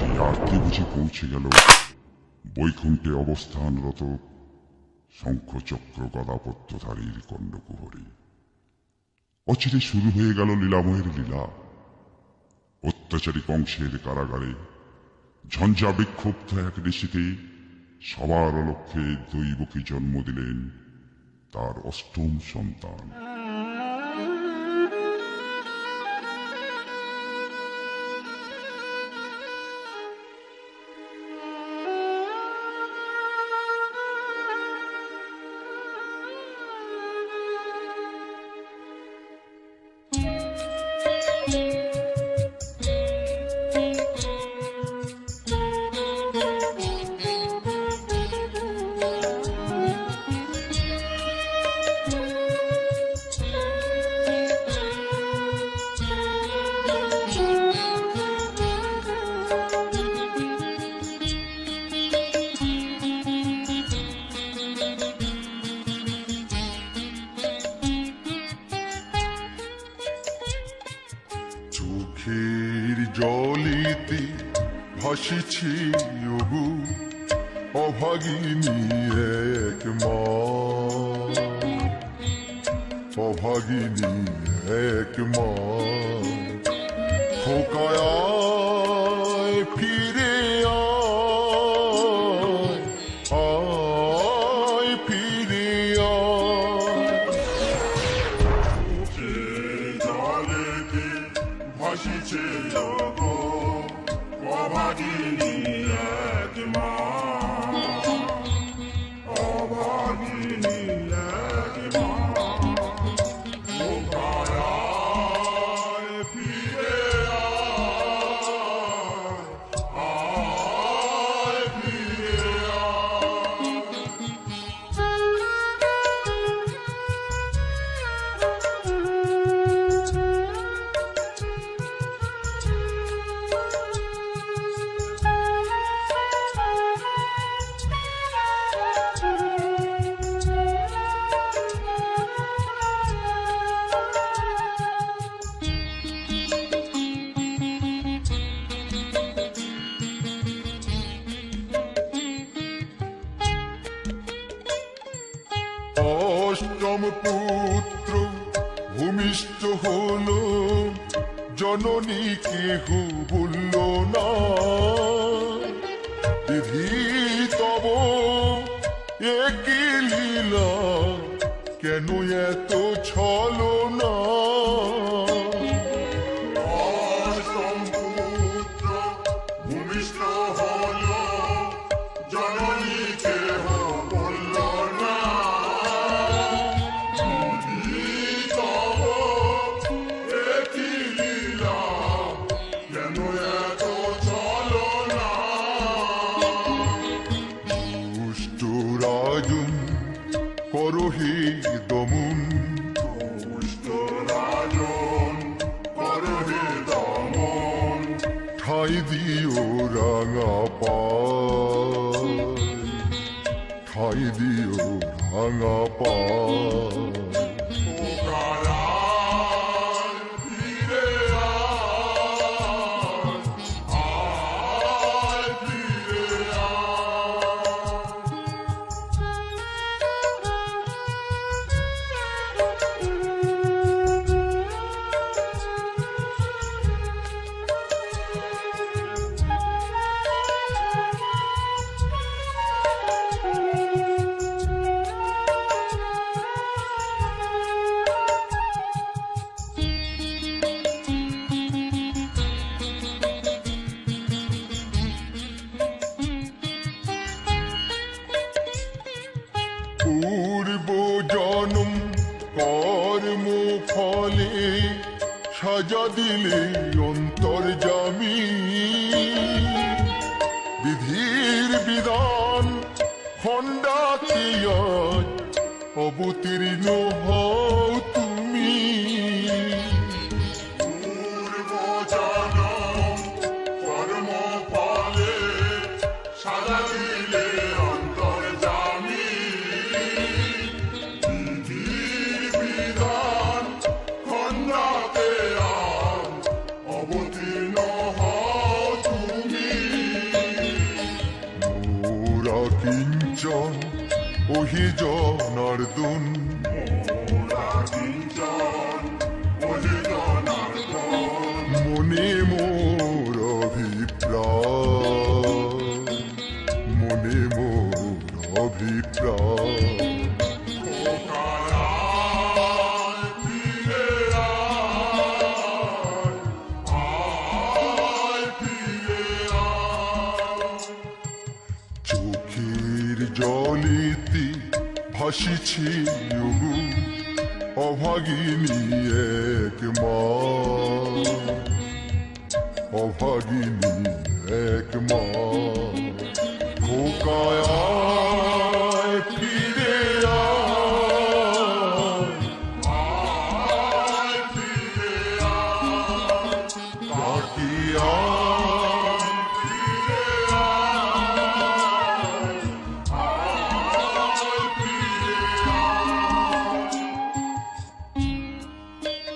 সেই আরতি বুঝি পৌঁছে গেল বৈকুণ্ঠে অবস্থানরত শঙ্খচক্র গদাপদ্মধারীর কর্ণকুহরে। অচিরে শুরু হয়ে গেল লীলাময়ের লীলা। অত্যাচারী কংসের কারাগারে ঝঞ্ঝা বিক্ষুব্ধ এক ঋষিতে সবার অলক্ষ্যে দৈবকে জন্ম দিলেন তার অষ্টম সন্তান। চোখের জলিতে ভাসিছে ওগো অভাগিনী এক মা, অভাগিনী এক মা। খোকায় ফিরে আয় ফিরে ভাসিছে ওগো অভাগিনী এক মা, অভাগিনী এক মা। খোকায় ফিরে আয় ফিরে অষ্টম পুত্র ভূমিষ্ঠ হলো, জননী কেহ বলল না। বিধি তব একই লীলা, কেন এত ছলনা। অষ্টম পুত্র ভূমিষ্ঠ হলো, জননী কেহ বলল না। বিধি তব একই লীলা, কেন এত ছলনা। দুষ্ট রাজন করহে দমন, দুষ্ট রাজন করহে দমন। ঠাঁই দিও রাঙা পায়, ঠাঁই দিও রাঙা পায়। খোকায় ফিরে আয় ফিরে পূর্ব জনম কর্ম ফলে সাজা দিলে অন্তর্যামী। বিধির বিধান খণ্ডাতে আজ অবতীর্ণ হও তুমি। পূর্ব জনম কর্ম ফলে সাজা দিলে অন্তর্যামী। বিধির বিধান খণ্ডাতে আজ অবতীর্ণ হও তুমি। ওহি জনার্দন মনে মোর অভিপ্রায় মনে মোর অভিপ্রায় চোখের জলিতে ভাসিছে ওগো অভাগিনী এক মা অভাগিনী এক মা খোকায়